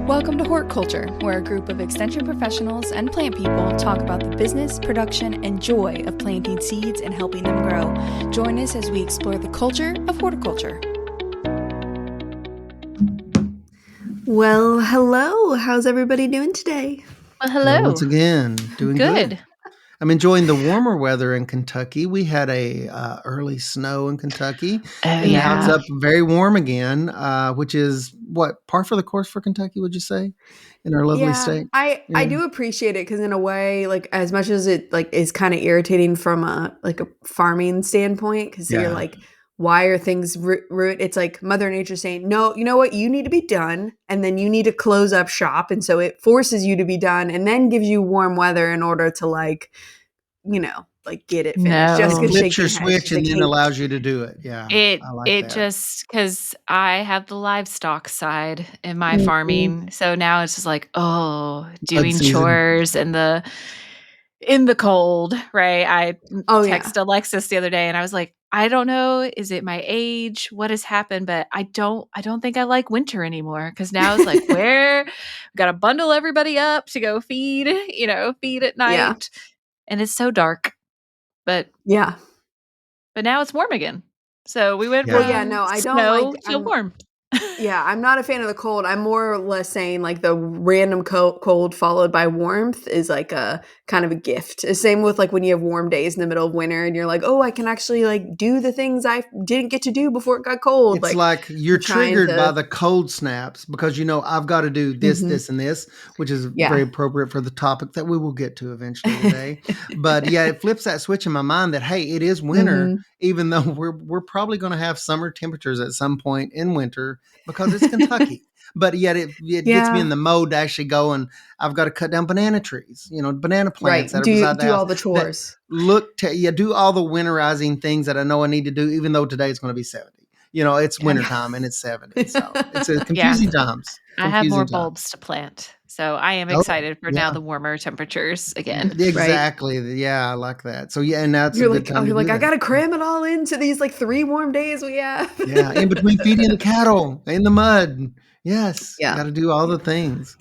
Welcome to Hort Culture, where a group of extension professionals and plant people talk about the business, production, and joy of planting seeds and helping them grow. Join us as we explore the culture of horticulture. Well, hello. How's everybody doing today? Well, hello. Once again, doing good. I'm enjoying the warmer weather in Kentucky. We had a early snow in Kentucky, and now it's up very warm again, which is what, par for the course for Kentucky, would you say, in our lovely state? I do appreciate it because in a way, like as much as it like is kind of irritating from a farming standpoint, because you're like, why are things ruined? It's like Mother Nature saying, no, you know what? You need to be done, and then you need to close up shop, and so it forces you to be done, and then gives you warm weather in order to get it finished. No. Just flips your switch and then allows you to do it. Yeah, It just because I have the livestock side in my farming, so now it's just like, doing chores in the cold, right? I texted Alexis the other day, and I was like, I don't know, is it my age? What has happened? But I don't think I like winter anymore, because now it's like, where we got to bundle everybody up to go feed at night, and it's so dark. But now it's warm again. So we went from I don't snow like to warm. Yeah, I'm not a fan of the cold. I'm more or less saying like the random cold followed by warmth is like a kind of a gift. Same with like when you have warm days in the middle of winter and you're like, oh, I can actually like do the things I didn't get to do before it got cold. It's like you're triggered by the cold snaps because, I've got to do this, this, and this, which is very appropriate for the topic that we will get to eventually today. But it flips that switch in my mind that, hey, it is winter, even though we're probably going to have summer temperatures at some point in winter, because it's Kentucky. But yet it gets me in the mode to actually go and I've got to cut down banana trees, banana plants that are beside the house. Do all the chores. Do all the winterizing things that I know I need to do, even though today it's going to be 70. It's wintertime and it's 70. So it's a confusing times. I have more bulbs to plant. So I am excited for now the warmer temperatures again. Exactly. Right? Yeah, I like that. So and now it's a good time. You're like, I gotta cram it all into these like 3 warm days we have. In between feeding the cattle in the mud. Yes. Got to do all the things.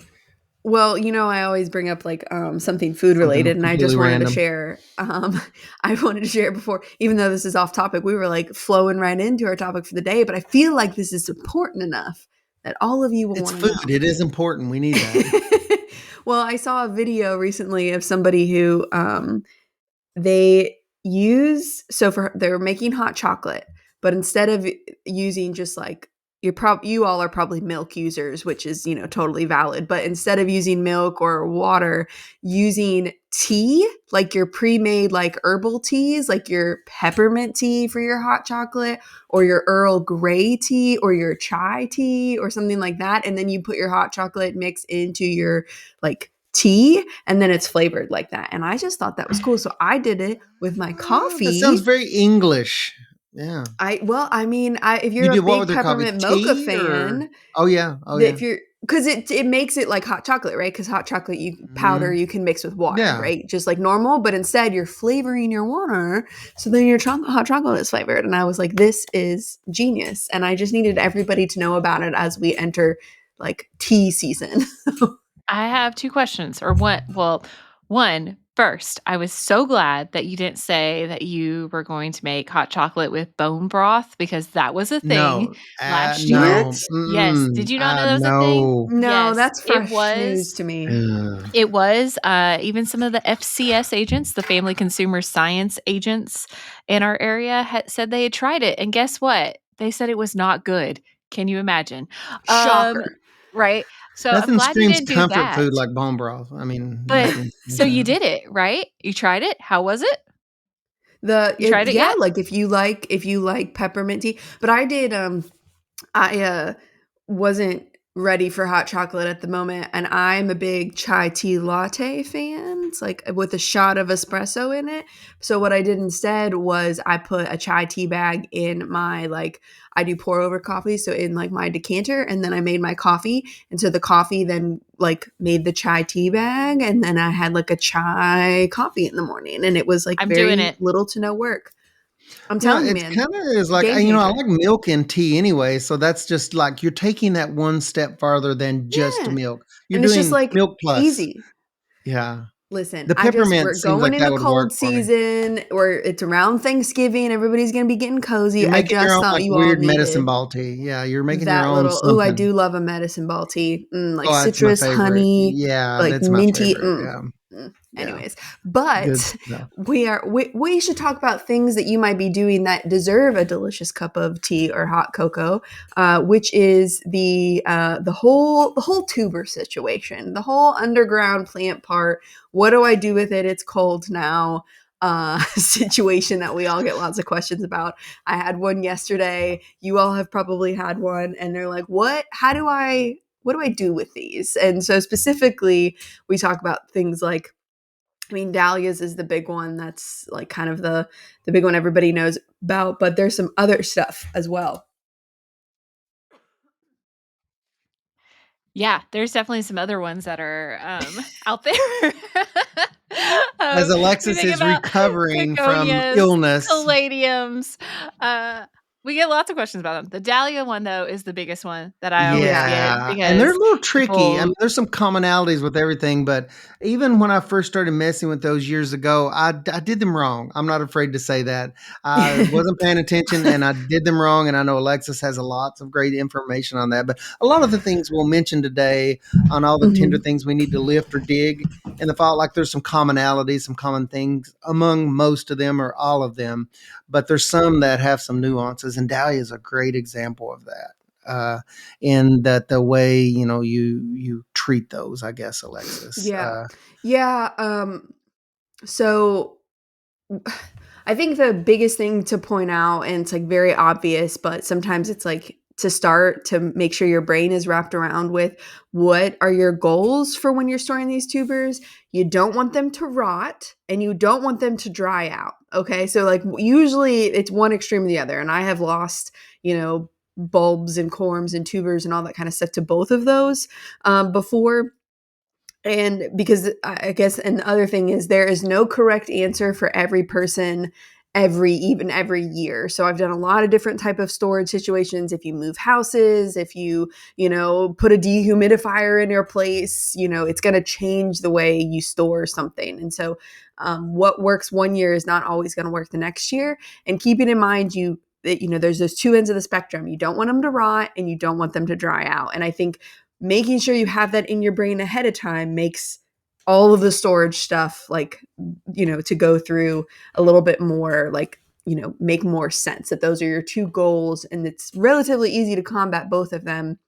Well, I always bring up like something food related, and I just wanted to share. I wanted to share before, even though this is off topic, we were like flowing right into our topic for the day. But I feel like this is important enough that all of you will want to know. It's food. It is important. We need that. Well, I saw a video recently of somebody who they're making hot chocolate, but instead of using just like you all are probably milk users, which is, totally valid. But instead of using milk or water, using tea, like your pre-made like herbal teas, like your peppermint tea for your hot chocolate or your Earl Grey tea or your chai tea or something like that. And then you put your hot chocolate mix into your like tea and then it's flavored like that. And I just thought that was cool. So I did it with my coffee. That sounds very English. Yeah. If you're a big peppermint mocha fan, because it makes it like hot chocolate, right? Because hot chocolate powder you can mix with water, right? Just like normal, but instead you're flavoring your water, so then your hot chocolate is flavored. And I was like, this is genius, and I just needed everybody to know about it as we enter like tea season. I have 2 questions, or one. Well, one. First, I was so glad that you didn't say that you were going to make hot chocolate with bone broth, because that was a thing last year. Yes. Did you not know that was a thing? No, that's fresh news to me. It was. Even some of the FCS agents, the Family Consumer Science agents in our area, said they had tried it. And guess what? They said it was not good. Can you imagine? Shocker. Right? So nothing I'm glad you didn't do that. comfort food like bone broth. I mean, but so you did it, right? You tried it. How was it? You tried it? Yeah, like if you like peppermint tea. But I did. I wasn't ready for hot chocolate at the moment, and I'm a big chai tea latte fan. It's like with a shot of espresso in it. So what I did instead was I put a chai tea bag in my I do pour over coffee, so in like my decanter, and then I made my coffee, and so the coffee then like made the chai tea bag, and then I had like a chai coffee in the morning, and it was like very little to no work. I'm telling you, It's man, kinda is like, game I changer. like milk and tea anyway, so that's just like you're taking that one step farther than just Yeah, milk. You're and it's just, doing like, milk plus. easy. Yeah. Listen, The we're peppermint seems going like that into would work cold for me. season, or it's around Thanksgiving, everybody's gonna be getting cozy. You're I making your just own, thought like, you all weird medicine needed ball tea. Yeah, you're making your that own little. Ooh, I something. do love a medicine ball tea. Like Oh, that's my citrus, favorite. honey, Yeah, like that's my minty, favorite. Yeah. Yeah. anyways, Good but stuff. we should talk about things that you might be doing that deserve a delicious cup of tea or hot cocoa, which is the whole tuber situation, the whole underground plant part. What do I do with it? It's cold now. Situation that we all get lots of questions about. I had one yesterday. You all have probably had one, and they're like, "What? What do I do with these?" And so specifically, we talk about things like, I mean, dahlias is the big one. That's like kind of the big one everybody knows about, but there's some other stuff as well. Yeah, there's definitely some other ones that are, out there. As We Alexis think is about recovering from begonias, illness. caladiums. We get lots of questions about them. The dahlia one, though, is the biggest one that I always Yeah. get Yeah, and they're a because little tricky. people There's some commonalities with everything, but even when I first started messing with those years ago, I did them wrong. I'm not afraid to say that. I wasn't paying attention and I did them wrong, and I know Alexis has a lots of great information on that, but a lot of the things we'll mention today on all the tender Mhm. things we need to lift or dig in the fall, like there's some commonalities, some common things among most of them or all of them, but there's some that have some nuances, and dahlia is a great example of that. In that the way you treat those, I guess, Alexis. Yeah. Yeah. So I think the biggest thing to point out, and it's like very obvious, but sometimes it's like to start to make sure your brain is wrapped around with, what are your goals for when you're storing these tubers? You don't want them to rot and you don't want them to dry out. Okay. So, like, usually it's one extreme or the other. And I have lost, bulbs and corms and tubers and all that kind of stuff to both of those before. And because I guess, and the other thing is, there is no correct answer for every person every year. So I've done a lot of different type of storage situations. If you move houses, if you put a dehumidifier in your place, it's going to change the way you store something. And so what works one year is not always going to work the next year. And keeping in mind that there's those two ends of the spectrum. You don't want them to rot and you don't want them to dry out. And I think making sure you have that in your brain ahead of time makes all of the storage stuff, like, to go through a little bit more, like, make more sense, that those are your two goals, and it's relatively easy to combat both of them.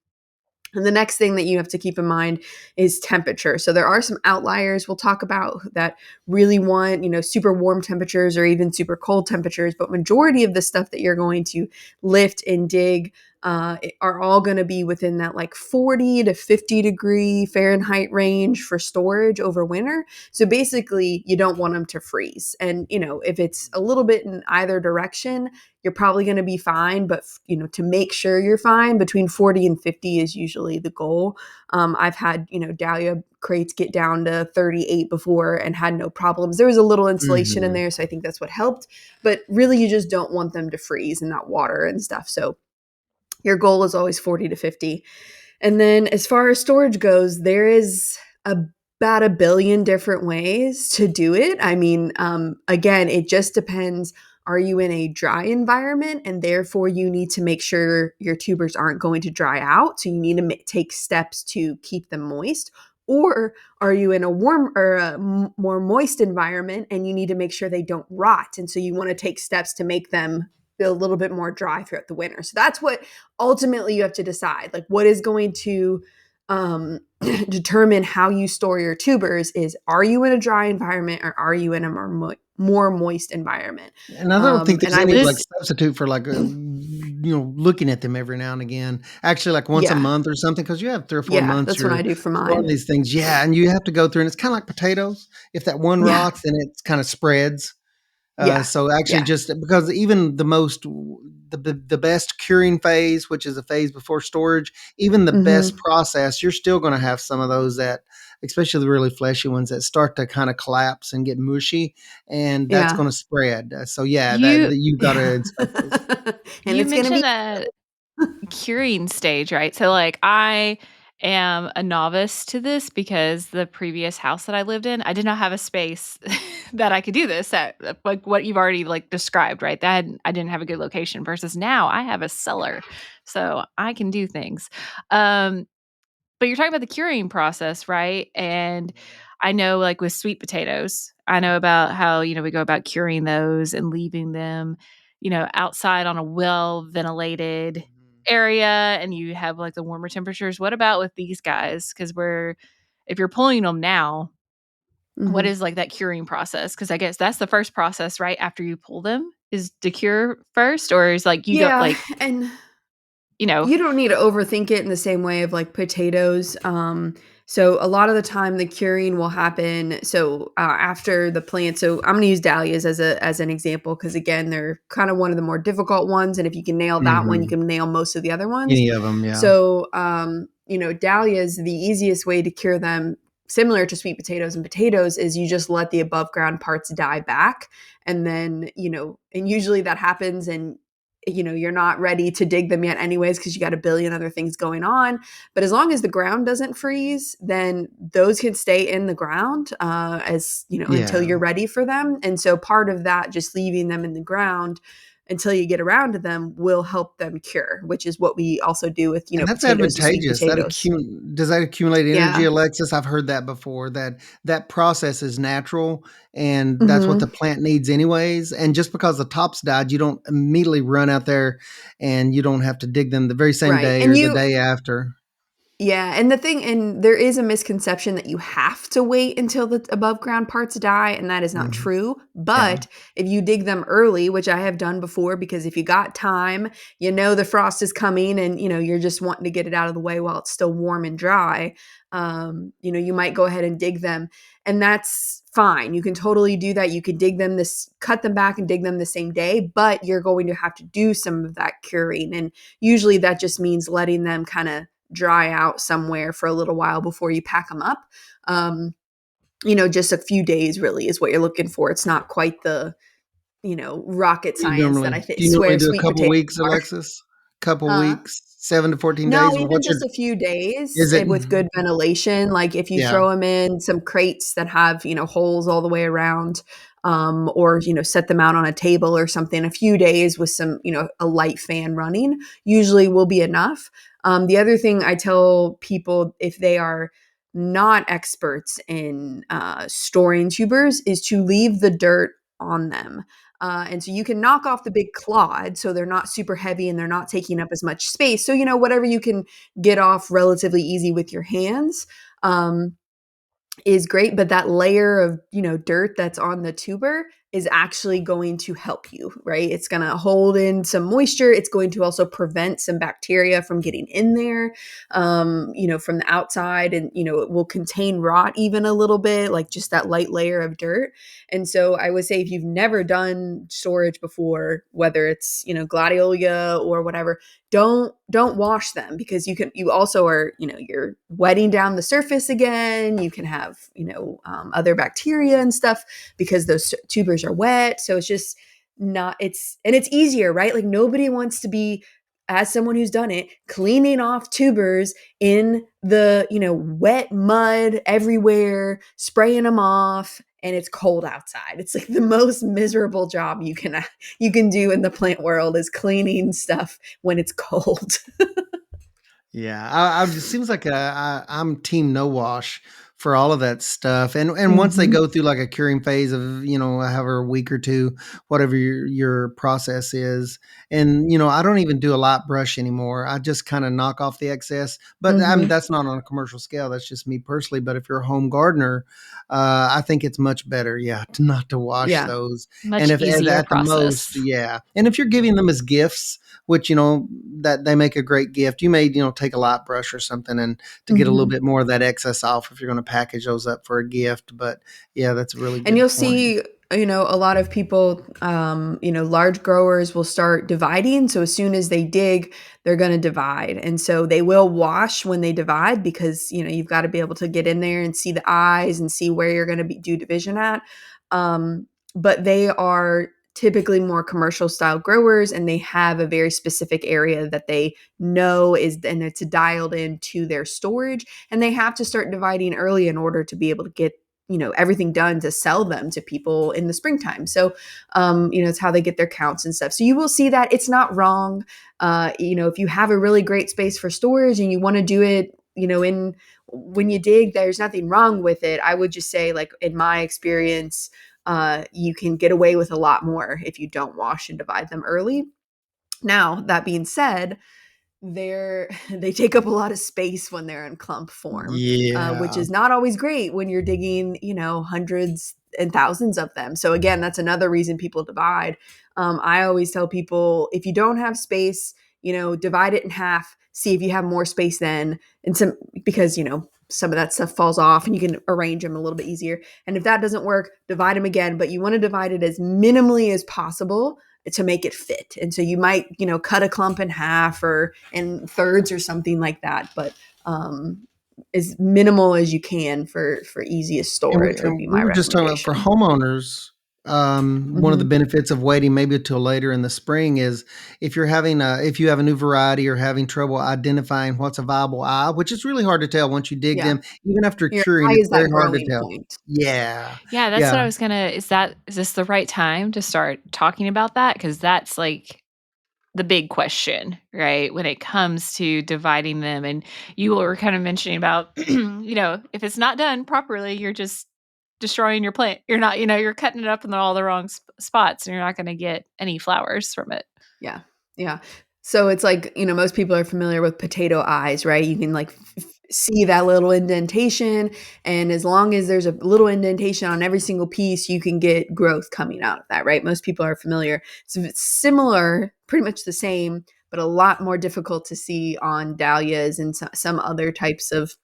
And the next thing that you have to keep in mind is temperature. So there are some outliers we'll talk about that really want, super warm temperatures or even super cold temperatures, but majority of the stuff that you're going to lift and dig are all going to be within that like 40 to 50 degree Fahrenheit range for storage over winter. So basically, you don't want them to freeze. And, if it's a little bit in either direction, you're probably going to be fine. But, to make sure you're fine, between 40 and 50 is usually the goal. I've had, dahlia crates get down to 38 before and had no problems. There was a little insulation in Mhm. there, so I think that's what helped. But really, you just don't want them to freeze in that water and stuff. So your goal is always 40 to 50. And then as far as storage goes, there is about a billion different ways to do it. I mean, again, it just depends. Are you in a dry environment and therefore you need to make sure your tubers aren't going to dry out? So you need to take steps to keep them moist. Or are you in a warm or more moist environment and you need to make sure they don't rot? And so you want to take steps to make them feel a little bit more dry throughout the winter. So that's what ultimately you have to decide. Like, what is going to determine how you store your tubers is, are you in a dry environment or are you in a more moist environment? And I don't think And there's I any, would, like, this substitute for, like, looking at them every now and again. Actually, like, once a yeah, month or something, because you have 3 or 4 yeah, months that's what I you're do for storing mine. these things. Yeah, and you have to go through, and it's kinda like potatoes. If that one Yeah, rots, then it kinda spreads. yeah, So actually, yeah, just because even the best curing phase, which is a phase before storage, even the best hmm process, you're still going to have some of those that especially the really fleshy ones that start to kind of collapse and get mushy, and that's Yeah. going to spread. So yeah, You you've got to Yeah. inspect those. And you it's gonna be mentioned that curing stage, right? So, like, I am a novice to this because the previous house that I lived in, I did not have a space that I could do this at, like what you've already like described, right? I didn't have a good location versus now I have a cellar, so I can do things. Um, but you're talking about the curing process, right? And I know, like with sweet potatoes, I know about how, we go about curing those and leaving them, outside on a well ventilated area, and you have like the warmer temperatures. What about with these guys? Because if you're pulling them now, what Mhm. is like that curing process? Because I guess that's the first process, right? After you pull them, is to cure first, or is like you don't Yeah, like, and you know, you don't need to overthink it in the same way of like potatoes. So a lot of the time the curing will happen. So after the plant, so I'm going to use dahlias as an example because again they're kind of one of the more difficult ones, and if you can nail that one, you Hmm. can nail most of the other ones. Any of them, yeah. So dahlias, the easiest way to cure them, similar to sweet potatoes and potatoes, is you just let the above ground parts die back, and then and usually that happens and you're not ready to dig them yet anyways because you got a billion other things going on, but as long as the ground doesn't freeze, then those can stay in the ground as until Yeah. you're ready for them. And so part of that, just leaving them in the ground until you get around to them, will help them cure, which is what we also do with And that's potatoes and sweet advantageous. potatoes. Does that accumulate energy, Yeah. Alexis? I've heard that before, that process is natural and that's what the Hmm. plant needs anyways. And just because the tops died, you don't immediately run out there and you don't have to dig them the very same Right. day And or the day after. yeah, and there is a misconception that you have to wait until the above ground parts die, and that is not Mhm. true. Yeah. But if you dig them early, which I have done before, because if you got time, the frost is coming, and you're just wanting to get it out of the way while it's still warm and dry. You might go ahead and dig them, and that's fine. You can totally do that. You can cut them back and dig them the same day, but you're going to have to do some of that curing, and usually that just means letting them kind of dry out somewhere for a little while before you pack them up. Um, just a few days really is what you're looking for. It's not quite the, rocket science that I Do you normally swear do a sweet couple potatoes weeks, are. Alexis? Couple Huh? weeks, 7 to 14 No, days? even just a few days Is it? with good ventilation. Like if you Yeah. throw them in some crates that have, holes all the way around, or, set them out on a table or something, a few days with some, a light fan running usually will be enough. The other thing I tell people if they are not experts in storing tubers is to leave the dirt on them. And so you can knock off the big clod so they're not super heavy and they're not taking up as much space. So, whatever you can get off relatively easy with your hands. Is great, but that layer of, dirt that's on the tuber is actually going to help you, right? It's going to hold in some moisture. It's going to also prevent some bacteria from getting in there, from the outside. And, it will contain rot even a little bit, like just that light layer of dirt. And so I would say if you've never done storage before, whether it's, gladiola or whatever, don't wash them because you also are you're wetting down the surface again. You can have other bacteria and stuff because those tubers are wet. So it's just not it's easier, right? Like nobody wants to be, as someone who's done it, cleaning off tubers in the wet mud everywhere, spraying them off, and it's cold outside. It's like the most miserable job you can do in the plant world is cleaning stuff when it's cold. Yeah, it seems like I'm team no wash for all of that stuff, and once they Mhm. go through like a curing phase of however a week or two, whatever your process is, and I don't even do a lot brush anymore. I just kind of knock off the excess, but I mean Mhm. that's not on a commercial scale. That's just me personally. But if you're a home gardener, I think it's much better, yeah, not to wash Yeah. those, and much if easier at the most, process. yeah, and if you're giving them as gifts, which that they make a great gift. You may take a light brush or something and to get a little Mhm. bit more of that excess off if you're going to package those up for a gift. But yeah, that's a really And good you'll point. see a lot of people, large growers will start dividing. So as soon as they dig, they're going to divide. And so they will wash when they divide because, you've got to be able to get in there and see the eyes and see where you're going to do division at. But they are typically more commercial style growers, and they have a very specific area that they know and it's dialed into their storage, and they have to start dividing early in order to be able to get everything done to sell them to people in the springtime. So it's how they get their counts and stuff. So you will see that. It's not wrong. If you have a really great space for storage and you want to do it in when you dig, there's nothing wrong with it. I would just say, like, in my experience, you can get away with a lot more if you don't wash and divide them early. Now, that being said, they take up a lot of space when they're in clump form, which Yeah. is not always great when you're digging, hundreds and thousands of them. So again, that's another reason people divide. I always tell people, if you don't have space, divide it in half, see if you have more space then, because some of that stuff falls off and you can arrange them a little bit easier. And if that doesn't work, divide them again, but you want to divide it as minimally as possible to make it fit. And so you might, cut a clump in half or in thirds or something like that, but as minimal as you can for easiest storage would be We my were just talking about for recommendation. homeowners. One of the Mm-hmm. benefits of waiting maybe till later in the spring is if you have a new variety or having trouble identifying what's a viable eye, which is really hard to tell once you dig Yeah. them, even after Your curing, eye it's is very that hard to growing tell. point. Yeah, Yeah, that's what yeah. I was gonna is this the right time to start talking about that? Because that's, like, the big question, right, when it comes to dividing them, and you were kind of mentioning about, if it's not done properly, you're just destroying your plant. You're not you're cutting it up in all the wrong spots, and you're not gonna get any flowers from it. Yeah. Yeah. So it's like, most people are familiar with potato eyes, right? You can like see that little indentation. And as long as there's a little indentation on every single piece, you can get growth coming out of that, right? Most people are familiar. So it's similar, pretty much the same, but a lot more difficult to see on dahlias and some other types of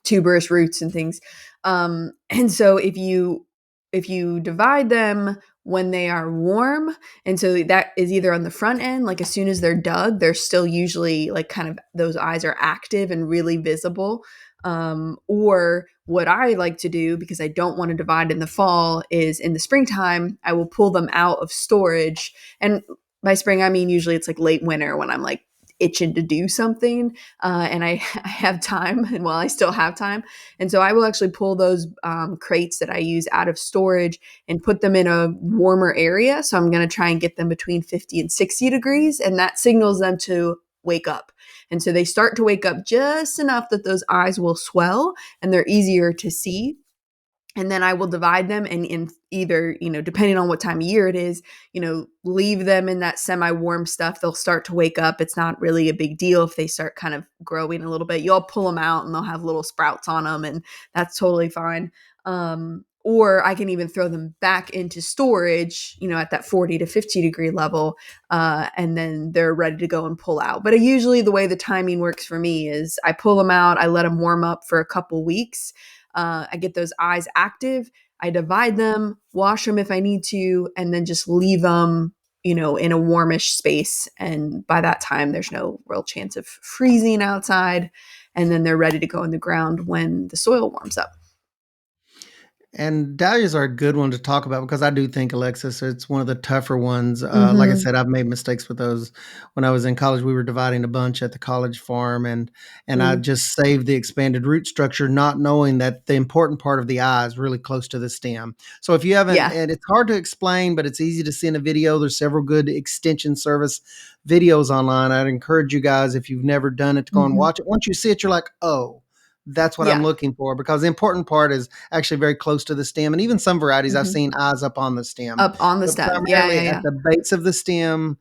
tuberous roots and things. And so if you divide them when they are warm, and so that is either on the front end, like as soon as they're dug, they're still usually like kind of those eyes are active and really visible. Or what I like to do, because I don't want to divide in the fall, is in the springtime, I will pull them out of storage. And by spring, I mean usually it's like late winter when I'm like itching to do something, and I have time, and while I still have time, and so I will actually pull those crates that I use out of storage and put them in a warmer area. So I'm going to try and get them between 50 and 60 degrees, and that signals them to wake up. And so they start to wake up just enough that those eyes will swell and they're easier to see. And then I will divide them and in either, depending on what time of year it is, leave them in that semi-warm stuff. They'll start to wake up. It's not really a big deal if they start kind of growing a little bit. You'll pull them out and they'll have little sprouts on them, and that's totally fine. Or I can even throw them back into storage, at that 40 to 50 degree level, and then they're ready to go and pull out. But usually the way the timing works for me is I pull them out, I let them warm up for a couple weeks. I get those eyes active. I divide them, wash them if I need to, and then just leave them, in a warmish space. And by that time, there's no real chance of freezing outside. And then they're ready to go in the ground when the soil warms up. And dahlias are a good one to talk about because I do think, Alexis, it's one of the tougher ones. Like I Mm-hmm. said, I've made mistakes with those. When I was in college, we were dividing a bunch at the college farm, and I Mm. just saved the expanded root structure, not knowing that the important part of the eye is really close to the stem. So if you haven't, Yeah. and it's hard to explain, but it's easy to see in a video. There's several good extension service videos online. I'd encourage you guys, if you've never done it, to go and Mm-hmm. watch it. Once you see it, you're like, oh, that's what I'm Yeah. looking for, because the important part is actually very close to the stem. And even some varieties I've Mm-hmm. seen eyes up on the stem, Up on the but stem. Yeah. Yeah. primarily at Yeah. the base of the stem.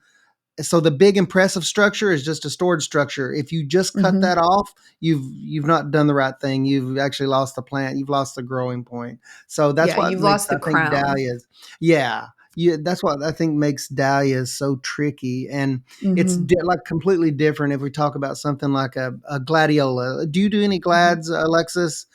So the big impressive structure is just a storage structure. If you just cut Mm-hmm. that off, you've not done the right thing. You've actually lost the plant. You've lost the growing point. So that's Yeah. what You've makes, lost I the think, crown. dahlias. Yeah. Yeah, that's what I think makes dahlias so tricky, and it's Mm-hmm. like completely different if we talk about something like a gladiola. Do you do any Mm-hmm. glads, Alexis?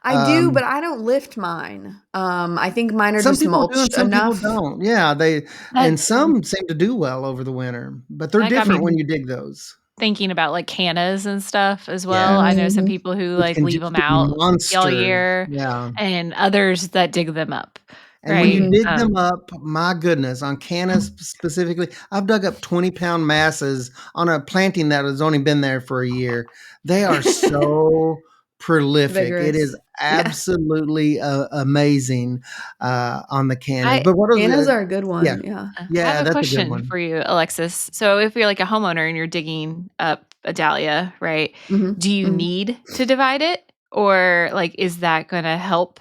I do, but I don't lift mine. I think mine are Some just people do and mulched some people enough. don't. Yeah, and That some seem to do well over the winter, but they're that got me different when you dig those. thinking about, like, cannas and stuff as well. Yeah, I know some Mhm. people who, which like, can leave just them be out all monsters. year Yeah. and others that dig them up, And when you right? Mhm. dig them up, my goodness, on cannas specifically, I've dug up 20-pound masses on a planting that has only been there for a year. They are so prolific. It is Vigorous. Yeah. absolutely amazing on the cannas. I But what are Cannas the are a good yeah, one, yeah. I have yeah, a that's a good question one. for you, Alexis. So if you're like a homeowner and you're digging up a dahlia, right? Mhm, Do you mhm, need to divide it? Or like is that gonna help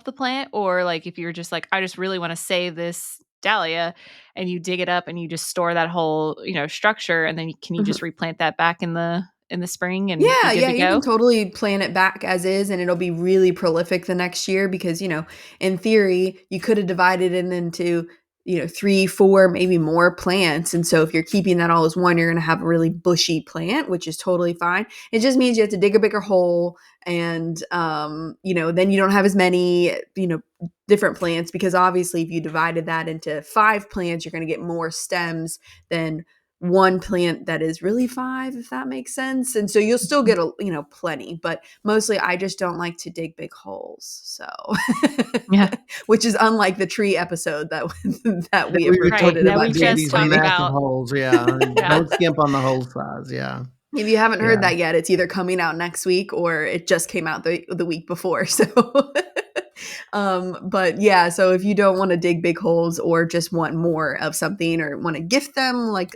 the plant? Or like if you're just like, I just really want to save this dahlia and you dig it up and you just store that whole, structure and then can you mhm. just replant that back in the spring and be Yeah, good yeah, to you can go? totally plan it back as is, and it'll be really prolific the next year because, in theory, you could have divided it into, 3, 4, maybe more plants. And so if you're keeping that all as one, you're going to have a really bushy plant, which is totally fine. It just means you have to dig a bigger hole and, then you don't have as many, different plants because obviously if you divided that into 5 plants, you're going to get more stems than one plant that is really 5, if that makes sense. And so you'll still get plenty, but mostly I just don't like to dig big holes. So Yeah. which is unlike the tree episode that that That we have we were Right. recorded talking That about we about doing tree just these talked planting. massive about. holes, yeah. Yeah. Don't skimp on the hole size, yeah. If you haven't heard Yeah. that yet, it's either coming out next week or it just came out the week before. So but yeah, so if you don't want to dig big holes or just want more of something or want to gift them like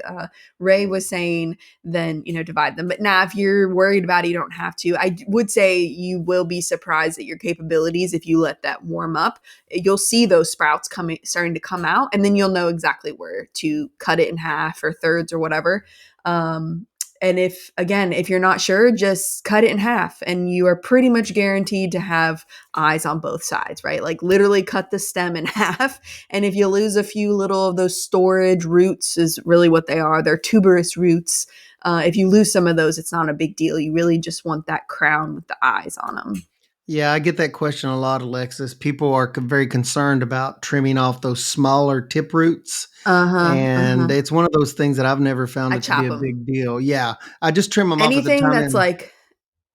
Ray was saying, then divide them. But now if you're worried about it, you don't have to. I would say you will be surprised at your capabilities if you let that warm up. You'll see those sprouts starting to come out, and then you'll know exactly where to cut it in half or thirds or whatever. um, and if you're not sure, just cut it in half and you are pretty much guaranteed to have eyes on both sides, right? Like literally cut the stem in half. And if you lose a few little of those storage roots, is really what they are. They're tuberous roots. If you lose some of those, it's not a big deal. You really just want that crown with the eyes on them. Yeah, I get that question a lot, Alexis. People are very concerned about trimming off those smaller tip roots. Uh huh. Uh And huh. it's one of those things that I've never found I it to be chop a them. big deal. Yeah, I just trim them off at the Anything time that's and like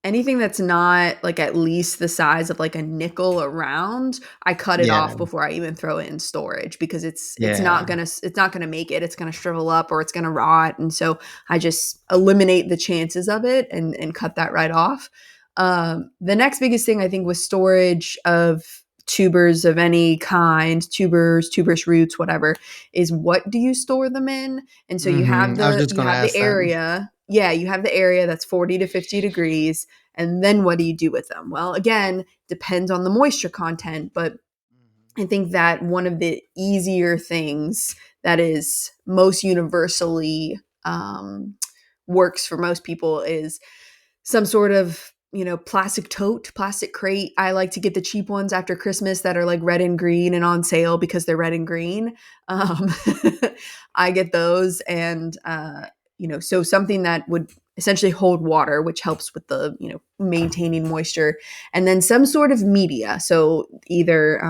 Anything that's not like at least the size of like a nickel around, I cut it yeah, off before I even throw it in storage because yeah. it's not gonna make it. It's gonna shrivel up or it's gonna rot. And so I just eliminate the chances of it and cut that right off. The next biggest thing I think with storage of tubers of any kind, tuberous roots, whatever, is what do you store them in? And so I was just you gonna have the ask that. area. Yeah, you have the area that's 40 to 50 degrees. And then what do you do with them? Well, again, depends on the moisture content, but I think that one of the easier things that is most universally works for most people is some sort of plastic tote, plastic crate. I like to get the cheap ones after Christmas that are like red and green and on sale because they're red and green. um, I get those. And so something that would essentially hold water, which helps with the maintaining moisture. And then some sort of media, so either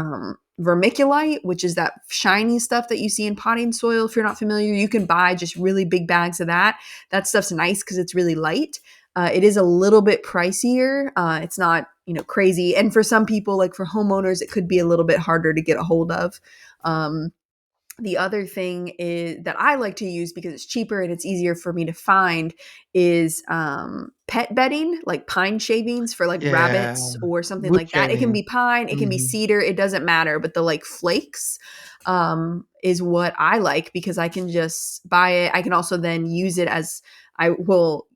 vermiculite, which is that shiny stuff that you see in potting soil. If you're not familiar, you can buy just really big bags of that. That stuff's nice because it's really light. It is a little bit pricier. It's not, crazy. And for some people, like for homeowners, it could be a little bit harder to get a hold of. Um, the other thing is that I like to use because it's cheaper and it's easier for me to find is pet bedding, like pine shavings for like Yeah, rabbits or something wood like that. It can shavings. be pine, it can be Mhm. cedar, it doesn't matter. But the like flakes is what I like because I can just buy it. I can also then use it as I will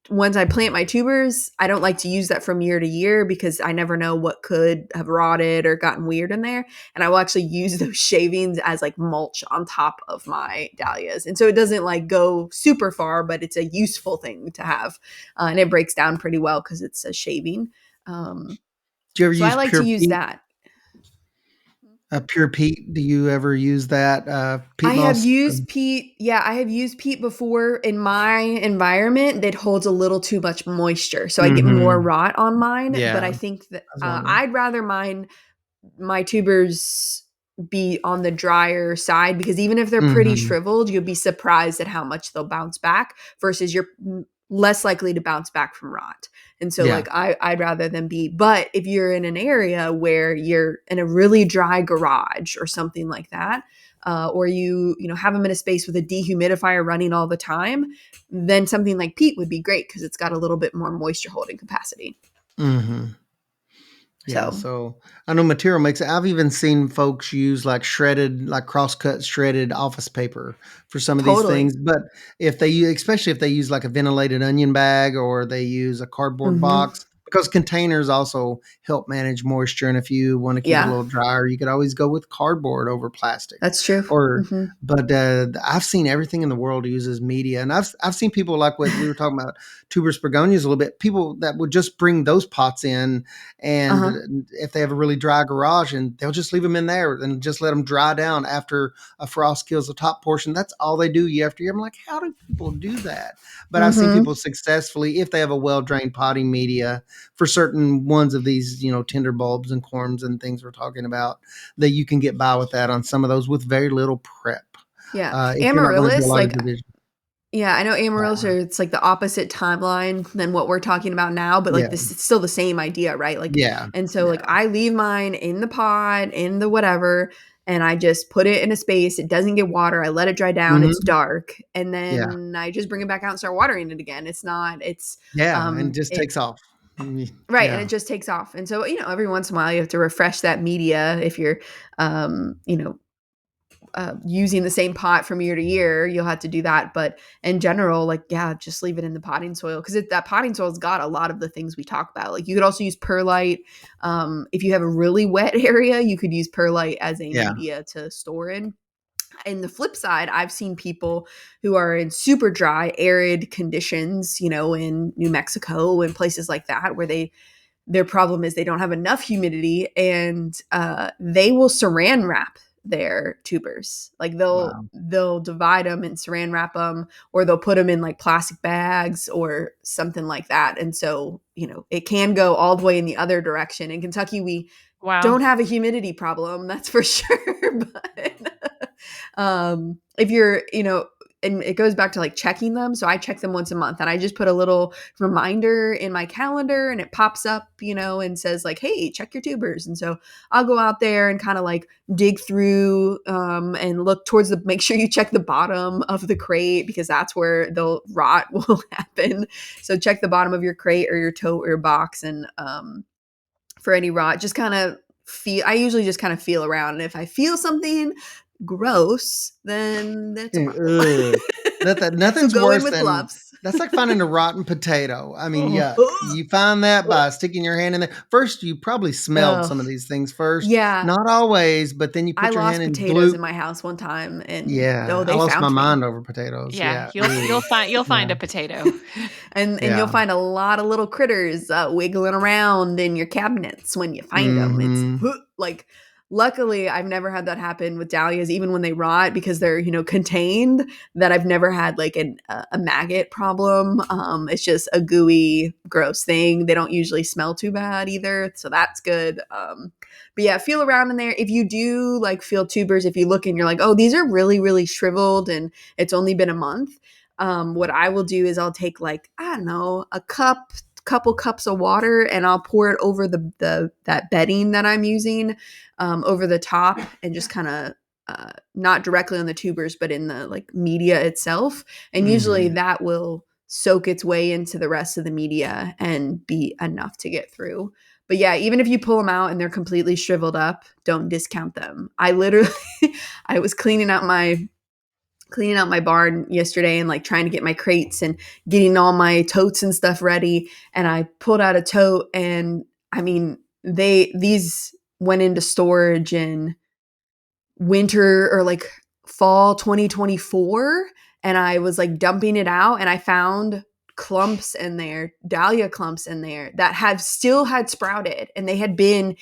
once I plant my tubers. I don't like to use that from year to year because I never know what could have rotted or gotten weird in there. And I will actually use those shavings as like mulch on top of my dahlias. And so it doesn't like go super far, but it's a useful thing to have. And it breaks down pretty well because it's a shaving. Do you ever So I use like to pure use peat? that. Pure peat, do you ever use that, peat I have moss? used peat. Yeah, I have used peat before in my environment that holds a little too much moisture. So I get more Mhm. rot on mine, but Yeah, I I think that was wondering. I'd rather my tubers be on the drier side, because even if they're pretty Mhm. shriveled, you'll be surprised at how much they'll bounce back versus you're less likely to bounce back from rot. And so Yeah. like I'd rather them be, but if you're in an area where you're in a really dry garage or something like that, or you know have them in a space with a dehumidifier running all the time, then something like peat would be great because it's got a little bit more moisture holding capacity. Mhm. Yeah, So so I know material makes it. I've even seen folks use like shredded, like cross-cut shredded office paper for some of these totally. things. But if they use, especially if they use like a ventilated onion bag or they use a cardboard Hmm. box, because containers also help manage moisture. And if you want to keep it a Yeah, little drier, you could always go with cardboard over plastic. that's true. Or, Hmm. but I've seen everything in the world uses media, and I've seen people like what we were talking about tubers begonias a little bit. People that would just bring those pots in, and Uh-huh. if they have a really dry garage, and they'll just leave them in there and just let them dry down after a frost kills the top portion. That's all they do year after year. I'm like, how do people do that? But I've seen Mhm. people successfully, if they have a well drained potting media for certain ones of these, tinder bulbs and corms and things we're talking about, that you can get by with that on some of those with very little prep. Yeah. If you're not going to do a Amaryllis, lot of like division. yeah, I know amaryllis are it's like the opposite timeline than what we're talking about now, but like Yeah. this it's still the same idea, right? Like Yeah. and so like Yeah. I leave mine in the pot, in the whatever, and I just put it in a space. It doesn't get water. I let it dry down. It's Hmm. dark. And Yeah. then I just bring it back out and start watering it again. It's Yeah. And just it takes off. right, and Yeah. it just takes off. And so, every once in a while you have to refresh that media if you're using the same pot from year to year, you'll have to do that. But in general, like, yeah, just leave it in the potting soil because that potting soil's got a lot of the things we talk about. Like, you could also use perlite. If you have a really wet area, you could use perlite as a Yeah. media to store in. And the flip side, I've seen people who are in super dry, arid conditions, in New Mexico and places like that, where their problem is they don't have enough humidity, and they will saran wrap their tubers. Like they'll Wow. they'll divide them and saran wrap them, or they'll put them in like plastic bags or something like that. And so it can go all the way in the other direction. In Kentucky, we Wow. don't have a humidity problem, that's for sure. But if you're, and it goes back to like checking them. So I check them once a month, and I just put a little reminder in my calendar, and it pops up, and says like, hey, check your tubers. And so I'll go out there and kind of like dig through and look towards make sure you check the bottom of the crate, because that's where the rot will happen. So check the bottom of your crate or your tote or your box, and for any rot, just kind of I usually just kind of feel around. And if I feel something gross, then that's a problem. Ugh. So Nothing's go in worse with than gloves. that's like finding a rotten potato. I mean, yuck. Oh, You find that by sticking your hand in there. First, you probably smelled oh, some of these things first. yeah. Not always, but then you I put your hand lost in potatoes in glue. my house one time, and Yeah, I they lost my found me. mind over potatoes. Yeah, Yeah. you'll Ugh. find Yeah. a potato. And you'll Yeah. find a lot of little critters wiggling around in your cabinets when you find them. It's Mhm. like, luckily, I've never had that happen with dahlias, even when they rot, because they're contained. That I've never had like a maggot problem. It's just a gooey, gross thing. They don't usually smell too bad either, so that's good. But yeah, feel around in there. If you do like feel tubers, if you look and you're like, oh, these are really, really shriveled, and it's only been a month, what I will do is I'll take like, I don't know, couple cups of water, and I'll pour it over the that bedding that I'm using, over the top, and just kind of not directly on the tubers, but in the like media itself. And usually Mhm. that will soak its way into the rest of the media and be enough to get through. But yeah, even if you pull them out and they're completely shriveled up, don't discount them. I literally, I was cleaning out my barn yesterday and like trying to get my crates and getting all my totes and stuff ready. And I pulled out a tote, and I mean, these went into storage in winter or like fall 2024. And I was like dumping it out, and I found clumps in there, dahlia clumps in there that have still had sprouted, and they had been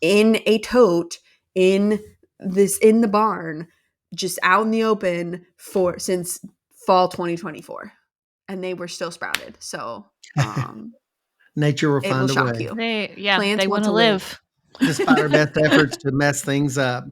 in a tote in the barn, just out in the open since fall 2024, and they were still sprouted. So nature will it will find a shock way. you. They Plants want want to to live. live. Despite our best efforts to mess things up.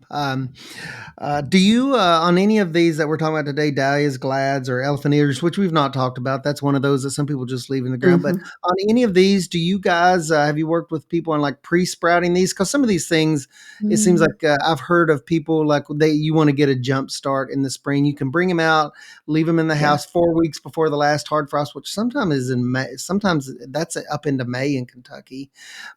Do you, on any of these that we're talking about today, dahlias, glads, or elephant ears, which we've not talked about, that's one of those that some people just leave in the ground. But on any of these, do you guys, have you worked with people on like pre-sprouting these? Because some of these things, it seems like I've heard of people like you want to get a jump start in the spring. You can bring them out, leave them in the house 4 weeks before the last hard frost, which sometimes is in May. Sometimes that's up into May in Kentucky.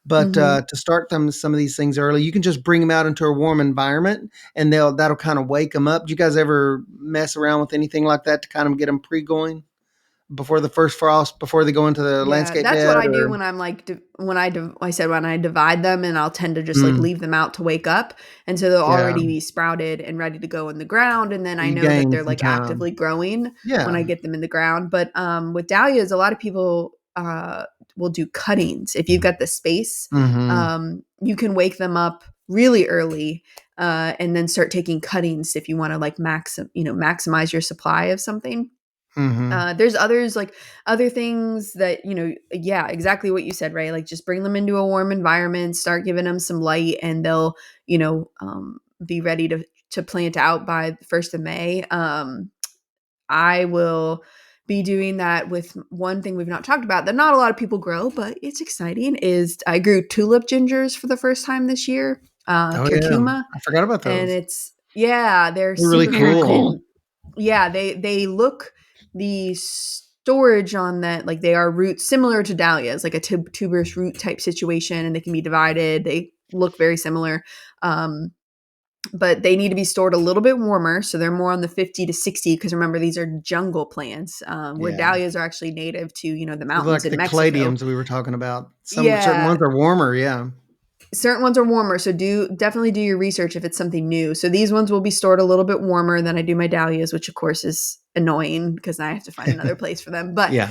But to start some of these things early, you can just bring them out into a warm environment, and that'll kind of wake them up. Do you guys ever mess around with anything like that to kind of get them pre-going before the first frost, before they go into the landscape That's bed? what I do when I'm like when I divide them, and I'll tend to just like leave them out to wake up, and so they'll already be sprouted and ready to go in the ground, and then I You know that gain they're some like time. actively growing when I Yeah. get them in the ground. But with dahlias, a lot of people will do cuttings. If you've got the space, you can wake them up really early, and then start taking cuttings if you want to like maximize your supply of something. There's other things that, exactly what you said, right? Like just bring them into a warm environment, start giving them some light, and they'll, be ready to plant out by the 1st of May. I will be doing that with one thing we've not talked about that not a lot of people grow, but it's exciting, is I grew tulip gingers for the first time this year, Oh yeah, curcuma, I forgot about and those. they're They're really super Very fun. cool. cool. And yeah, they look, the storage on that, like they are roots similar to dahlias, like a tuberous root type situation, and they can be divided. They look very similar. But they need to be stored a little bit warmer, so they're more on the 50 to 60, because remember, these are jungle plants, where Yeah. dahlias are actually native to, the So mountains like in the Mexico. caladiums we were talking about. Certain Yeah, ones are warmer. Yeah. certain ones are warmer, so definitely do your research if it's something new. So these ones will be stored a little bit warmer than I do my dahlias, which of course is annoying because I have to find another place for them. But Yeah.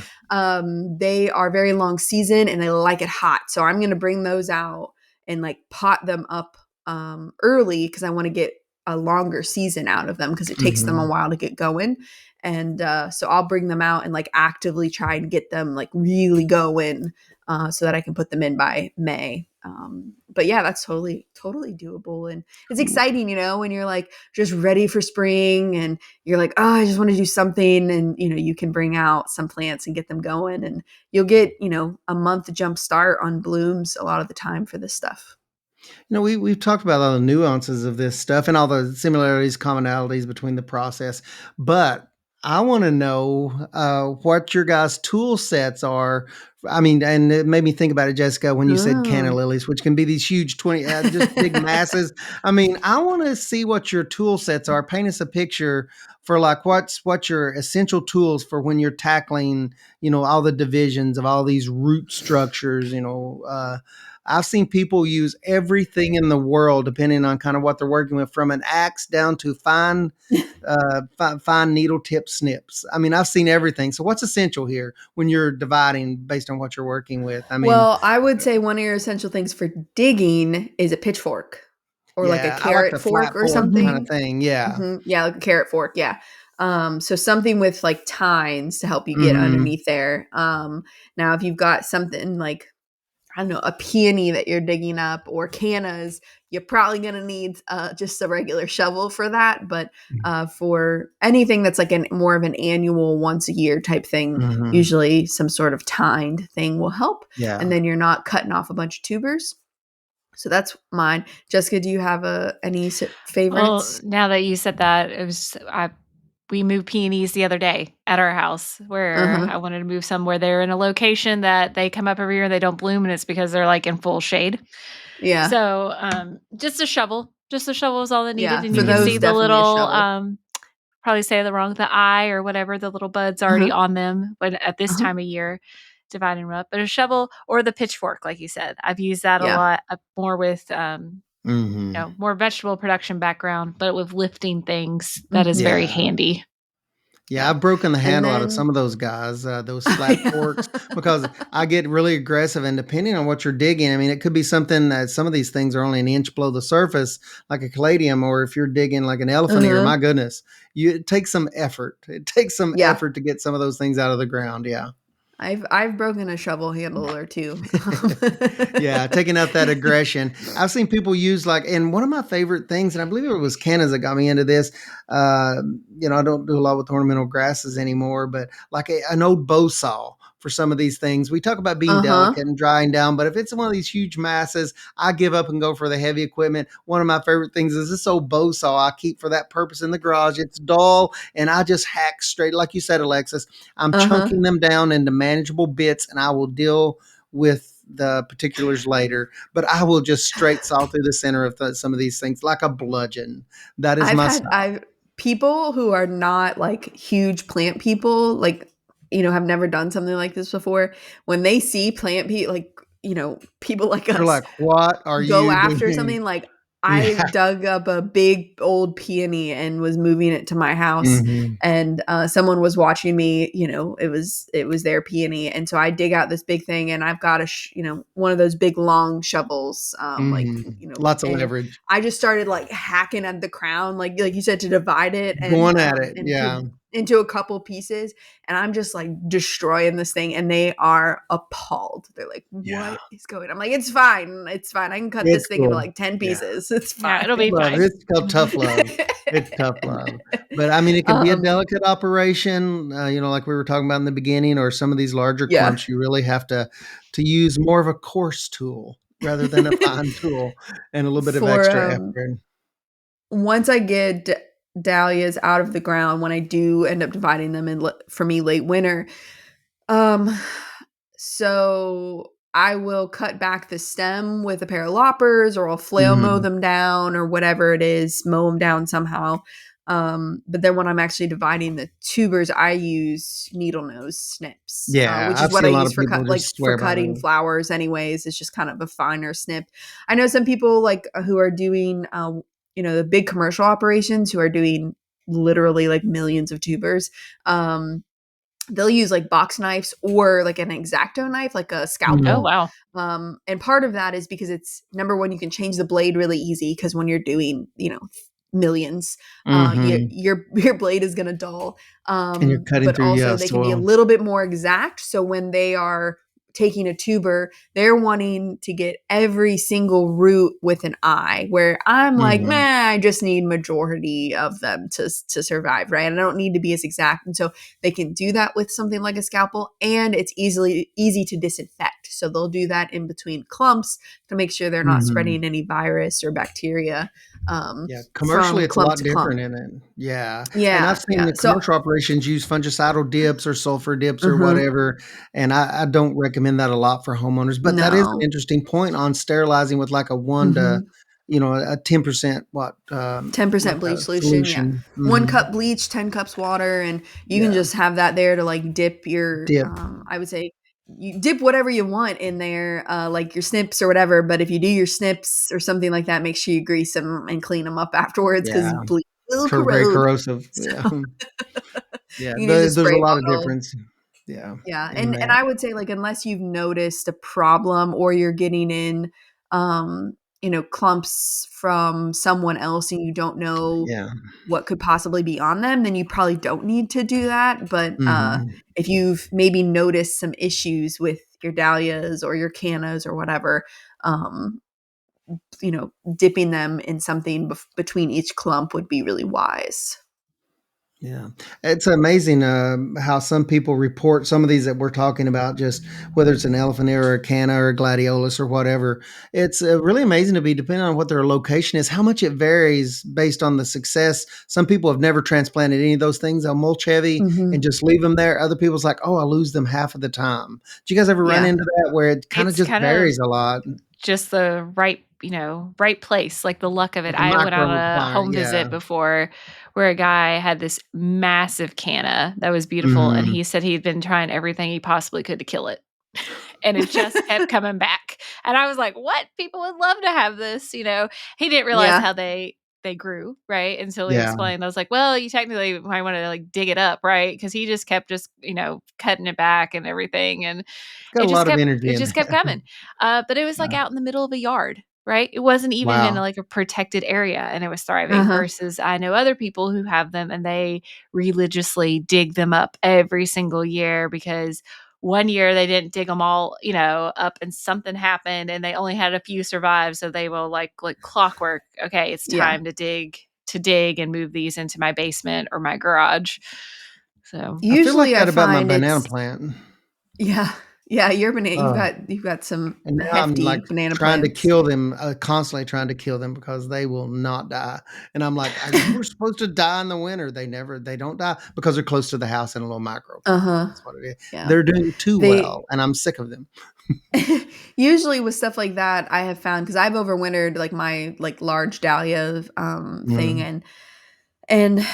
they are very long season and they like it hot, so I'm going to bring those out and like pot them up early, because I want to get a longer season out of them, because it takes them a while to get going. And so I'll bring them out and like actively try and get them like really going, so that I can put them in by May. But yeah, that's totally doable, and it's exciting, when you're like just ready for spring, and you're like, oh, I just want to do something, and you can bring out some plants and get them going, and you'll get a month jump start on blooms a lot of the time for this stuff. We've talked about all the nuances of this stuff and all the similarities, commonalities between the process, but I want to know what your guys' tool sets are. I mean, and it made me think about it, Jessica, when you said canna Oh. lilies, which can be these huge 20, just big masses. I mean, I want to see what your tool sets are. Paint us a picture for like what's your essential tools for when you're tackling, all the divisions of all these root structures. I've seen people use everything in the world, depending on kind of what they're working with, from an axe down to fine needle tip snips. I mean, I've seen everything. So what's essential here when you're dividing based on what you're working with? I mean, Well, I would say one of your essential things for digging is a pitchfork, or like a yeah, I like carrot the fork flat or fork kind of something. thing. Yeah. Yeah, like a carrot fork. Yeah. So something with like tines to help you get Mm-hmm. underneath there. Now if you've got something like, I don't know, a peony that you're digging up, or cannas, you're probably going to need just a regular shovel for that. But for anything that's like more of an annual, once a year type thing, Mm-hmm. usually some sort of tined thing will help. And Yeah. then you're not cutting off a bunch of tubers. So that's mine. Jessica, do you have any Well, favorites? now that you said that, we moved peonies the other day at our house, Uh where huh. I wanted to move somewhere. They're in a location that they come up every year and they don't bloom, and it's because they're like in full shade. Yeah. So, just a shovel is all that needed, Yeah. and For you can those, see the definitely a little, shovel. probably say the wrong, the eye or whatever, the little buds Uh huh. already on them when at Uh this huh. time of year, dividing them up. But a shovel or the pitchfork, like you said, I've used that a Yeah. lot, more with, Mm-hmm. more vegetable production background, but with lifting things, that is very Hmm. Yeah. handy. Yeah, Yeah. I've broken the And handle out of some then of those guys, those slat forks, because I get really aggressive, and depending on what you're digging, I mean, it could be something that some of these things are only an inch below the surface, like a caladium, or if you're digging like an elephant ear, uh-huh. my goodness, it takes some effort. It takes some Yeah. effort to get some of those things out of the ground. Yeah. I've broken a shovel handle or two. Yeah, taking out that aggression. I've seen people use and one of my favorite things, and I believe it was cannas that got me into this. Uh, I don't do a lot with ornamental grasses anymore, but like an old bow saw for some of these things. We talk about being Uh-huh. delicate and drying down, but if it's one of these huge masses, I give up and go for the heavy equipment. One of my favorite things is this old bow saw I keep for that purpose in the garage. It's dull, and I just hack straight, like you said, Alexis. I'm Uh-huh. chunking them down into manageable bits, and I will deal with the particulars later, but I will just straight saw through the center of some of these things like a bludgeon. That is my style. I've people who are not like huge plant people, like, have never done something like this before. When they see plant people, like, people like They're us like, "What are go you after doing?" something, like, I Yeah. dug up a big old peony and was moving it to my house, Mhm. and someone was watching me. It was their peony, and so I dig out this big thing, and I've got one of those big long shovels, Mhm. Lots of and leverage. I just started like hacking at the crown, like you said, to divide it and Going at it. into Yeah. into a couple pieces, and I'm just like destroying this thing, and they are appalled. They're like, Yeah. "What is going?" I'm like, "It's fine. It's fine. I can cut It's this thing into cool. like 10 Yeah. pieces. It's Yeah, fine." it'll be Love. fine. It's called tough love. It's tough love. But I mean, it can be a um, delicate operation, like we were talking about in the beginning, or some of these larger yeah. clumps, you really have to use more of a coarse tool rather than a fine tool, and a little bit of For extra effort. once I get dahlias out of the ground, when I do end up dividing them in, for me, late winter, um, so I will cut back the stem with a pair of loppers, or I'll flail mow Mhm. them down, or whatever it is, mow them down somehow. But then when I'm actually dividing the tubers, I use needle nose snips, Yeah, which is I've what seen I a lot use of for people just for swear by cutting those. flowers. Anyways, it's just kind of a finer snip. I know some people like who are doing, the big commercial operations who are doing literally like millions of tubers. They'll use like box knives or like an X-Acto knife, like a Oh, Mhm. scalpel. wow. And part of that is because it's, number one, you can change the blade really easy, because when you're doing, millions, Mhm. your blade is gonna dull. And you're cutting But through, also yeah, they can be a soil. little bit more exact. So when they are taking a tuber, they're wanting to get every single root with an eye. Where I'm like, Mhm. meh, I just need majority of them to survive, right? I don't need to be as exact, and so they can do that with something like a scalpel, and it's easy to disinfect. So they'll do that in between clumps to make sure they're not Mhm. spreading any virus or bacteria, Yeah, commercially, from it's a clump lot to clump. different in it. Yeah, and I've Yeah, seen yeah. the So, commercial operations use fungicidal dips or sulfur dips or uh-huh. whatever, and I don't recommend that a lot for homeowners, but that is an No. interesting point on sterilizing with like a 1 to, Mhm. a 10% 10% like bleach a solution, yeah. solution. 1 Mhm. cup bleach, 10 cups water, and you can Yeah, just have that there to, like, dip your, dip. I would say you dip whatever you want in there, like your snips or whatever, but if you do your snips or something like that, make sure you grease them and clean them up afterwards, because Yeah, bleach will very corrode. corrosive. Yeah, So, yeah, you can use a there's a spray lot of bottle. difference. Yeah, Yeah, in and that. I would say, like, unless you've noticed a problem, or you're getting in, clumps from someone else and you don't know Yeah. what could possibly be on them, then you probably don't need to do that. But Mhm. if you've maybe noticed some issues with your dahlias or your cannas or whatever, um, dipping them in something between each clump would be really wise. Yeah. It's amazing, how some people report some of these that we're talking about, just whether it's an elephant ear or a canna or a gladiolus or whatever. It's really amazing to be, depending on what their location is, how much it varies based on the success. Some people have never transplanted any of those things. They'll mulch heavy and Mhm. just leave them there. Other people's like, oh, I lose them half of the time. Do you guys ever run Yeah. into that where it kind of It's just kind of varies a lot? just the right place, like the luck of it. Like a I went on micro a climate. home Yeah. visit before where a guy had this massive canna that was beautiful, and Mhm. he said he'd been trying everything he possibly could to kill it. And it just kept coming back. And I was like, "What? People would love to have this," you know? He didn't realize Yeah. how they they grew, right? Until he Yeah. explained, I was like, well, you technically might want to like dig it up, right? Because he just kept cutting it back and everything, and It's got a lot of energy it in just kept that. coming. But it was like Yeah. out in the middle of a yard, right? It wasn't even in Wow. like a protected area, and it was thriving. Uh-huh. Versus I know other people who have them and they religiously dig them up every single year because one year they didn't dig them all, up and something happened and they only had a few survive. So they will like clockwork. Okay, it's Yeah. time to dig and move these into my basement or my garage. So I feel Usually like I that about my find banana it's plant. yeah. Yeah, your banana Oh, you've got some and now I'm, like, hefty banana trying to plants. kill them, constantly trying to kill them because they will not die, and I'm like, "You were supposed to die in the winter." They don't die because they're close to the house in a little microclimate. Uh-huh. That's what it is. Yeah. They're doing too They well, and I'm sick of them. usually with stuff like that, I have found because I've overwintered like my like large dahlia thing, Mm, and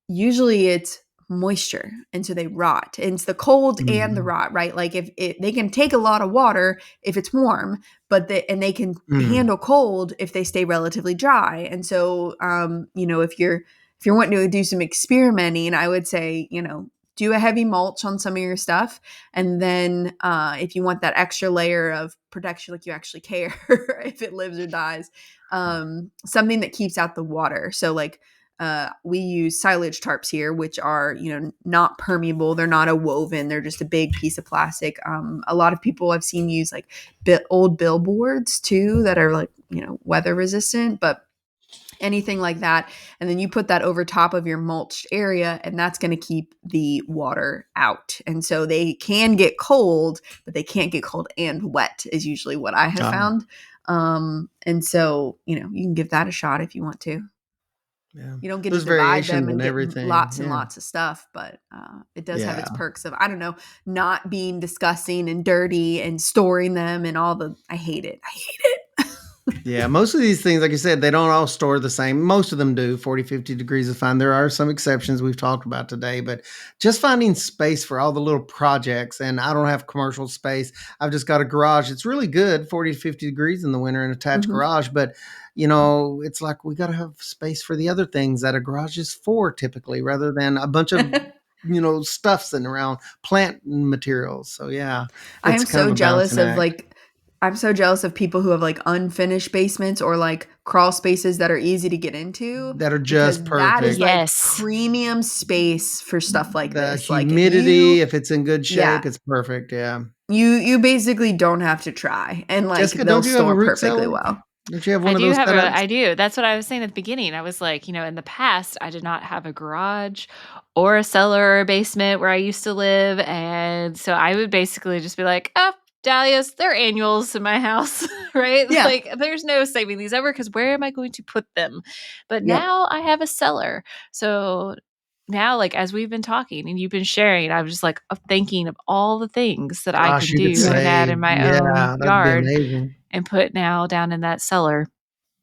usually it's moisture, and so they rot. And it's the cold and the mhm, rot, right? Like if they can take a lot of water if it's warm, but they can mm. handle cold if they stay relatively dry. And so, if you're wanting to do some experimenting, I would say, do a heavy mulch on some of your stuff, and then if you want that extra layer of protection, like you actually care if it lives or dies, something that keeps out the water. So like we use silage tarps here, which are, not permeable. They're not a woven. They're just a big piece of plastic. A lot of people I've seen use like old billboards too that are like, weather resistant, but anything like that. And then you put that over top of your mulched area, and that's going to keep the water out. And so they can get cold, but they can't get cold and wet is usually what I have Oh, found. And so, you can give that a shot if you want to. yeah. You don't get to There's divide variations them in and get everything. lots and Yeah. lots of stuff, but it does have Yeah. its perks of, I don't know, not being disgusting and dirty and storing them and all the. I hate it. I hate it. Yeah, most of these things, like you said, they don't all store the same. Most of them do. 40, 50 degrees is fine. There are some exceptions we've talked about today, but just finding space for all the little projects. And I don't have commercial space. I've just got a garage. It's really good, 40 to 50 degrees in the winter, an attached Mhm. garage. But, it's like we got to have space for the other things that a garage is for typically, rather than a bunch of, stuff sitting around, plant materials. So, yeah, I it's am kind of so a jealous balancing of act like I'm so jealous of people who have like unfinished basements or like crawl spaces that are easy to get into, that are because just that is perfect. like yes. premium space for stuff like The this. Like if you humidity, if it's in good yeah, shape, it's perfect, yeah. you basically don't have to try, and like Jessica, they'll don't you have a store root perfectly cellar? well. Don't you have one of those setups? I do. That's what I was saying at the beginning. I was like, in the past, I did not have a garage or a cellar or a basement where I used to live. And so I would basically just be like, oh, dahlias, they're annuals in my house, right? Yeah. Like, there's no saving these ever because where am I going to put them? But Yep. now I have a cellar. So now, like, as we've been talking and you've been sharing, I was just like thinking of all the things that I Gosh, can you could do and add save. in my own Yeah, that'd be yard amazing. and put now down in that cellar.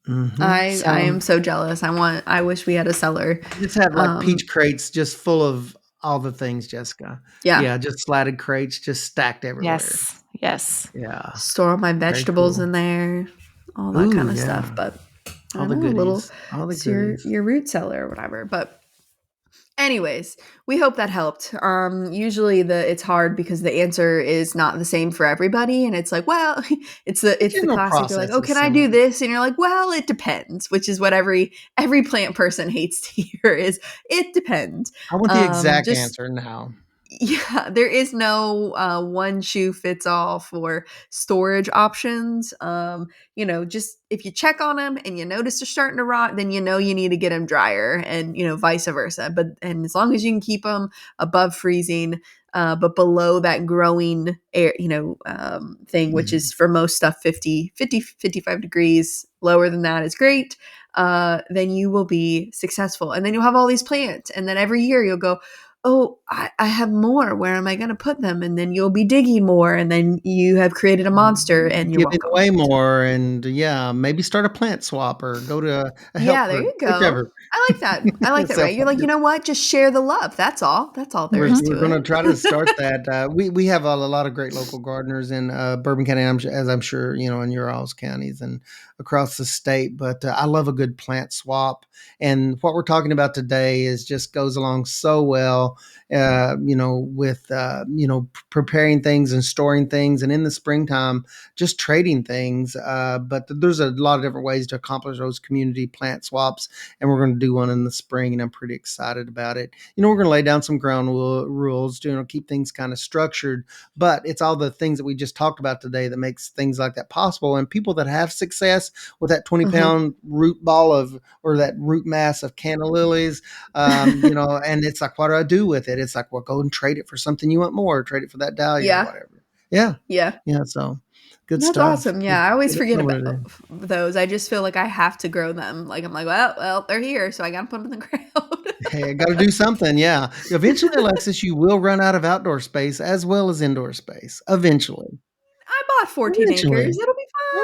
Mhm. I am so jealous. I wish we had a cellar. Just have, like, Um peach crates just full of all the things, Jessica. yeah. Yeah, just slatted crates just stacked everywhere. Yes, yes. Yeah, Store all my very vegetables cool. in there, all that Ooh, kind of stuff. yeah, But I all the don't know, a little goodies, all the it's your goodies. your root cellar or whatever. But anyways, we hope that helped. Usually it's hard because the answer is not the same for everybody, and it's like, well, The it's the general classic. They're like, process oh, is can I do similar. this? And you're like, well, it depends, which is what every plant person hates to hear is it depends. I want the exact Just answer now. yeah, there is no one shoe fits all for storage options. Just if you check on them and you notice they're starting to rot, then you know you need to get them drier, and vice versa. And as long as you can keep them above freezing, but below that growing air, thing, which Mhm. is for most stuff 55 degrees. Lower than that is great. Then you will be successful, and then you'll have all these plants, and then every year you'll go, oh, I have more. Where am I going to put them? And then you'll be digging more, and then you have created a monster, and you're Giving welcome. away more, and maybe start a plant swap or go to a help Yeah, there group, you go. whichever. I like that. I like that, right? You're Self-help like, you group. know what? Just share the love. That's all. That's all there We're is we're to it. gonna try to start that. We have a lot of great local gardeners in Bourbon County, as I'm sure in your all's counties and across the state. But I love a good plant swap, and what we're talking about today is just goes along so well, with preparing things and storing things, and in the springtime, just trading things. But there's a lot of different ways to accomplish those community plant swaps, and we're going to do one in the spring, and I'm pretty excited about it. We're going to lay down some ground rules to keep things kind of structured, but it's all the things that we just talked about today that makes things like that possible. And people that have success with that 20-pound root ball or that root mass of canna lilies, and it's like, what do I do with it? It's like, well, go and trade it for something you want more, trade it for that dahlia or Yeah. whatever. Yeah. Yeah. Yeah. So good That's stuff. awesome. Yeah, I always Get it forget somewhere about there. those. I just feel like I have to grow them. Like I'm like, well, they're here, so I got to put them in the ground. Hey, I got to do something. Yeah. Eventually, Alexis, you will run out of outdoor space as well as indoor space. Eventually. I bought 14 Eventually. acres. It'll be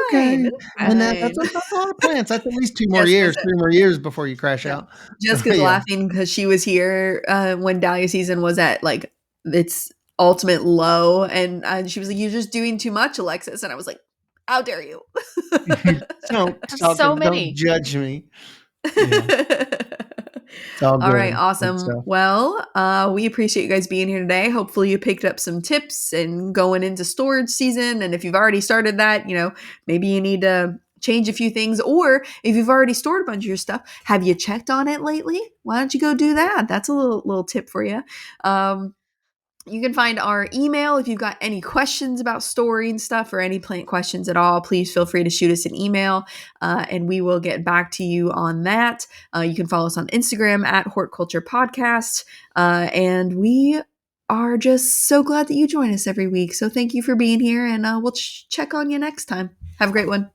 Okay. fine. It'll be And that's fine. a lot of plants. That's at least 2 more Jessica's years, 3 more years before you crash yeah. out. So, Jessica's yeah. laughing because she was here when dahlia season was at like its ultimate low, and she was like, "You're just doing too much, Alexis." And I was like, "How dare you?" Don't I have talk so don't many. judge me. Yeah. It's all All right, good. Good awesome. stuff. Well, we appreciate you guys being here today. Hopefully, you picked up some tips and going into storage season. And if you've already started that, maybe you need to change a few things. Or if you've already stored a bunch of your stuff, have you checked on it lately? Why don't you go do that? That's a little tip for you. You can find our email if you've got any questions about storing stuff or any plant questions at all. Please feel free to shoot us an email and we will get back to you on that. You can follow us on Instagram at Hort Culture Podcast. And we are just so glad that you join us every week. So thank you for being here, and we'll check on you next time. Have a great one.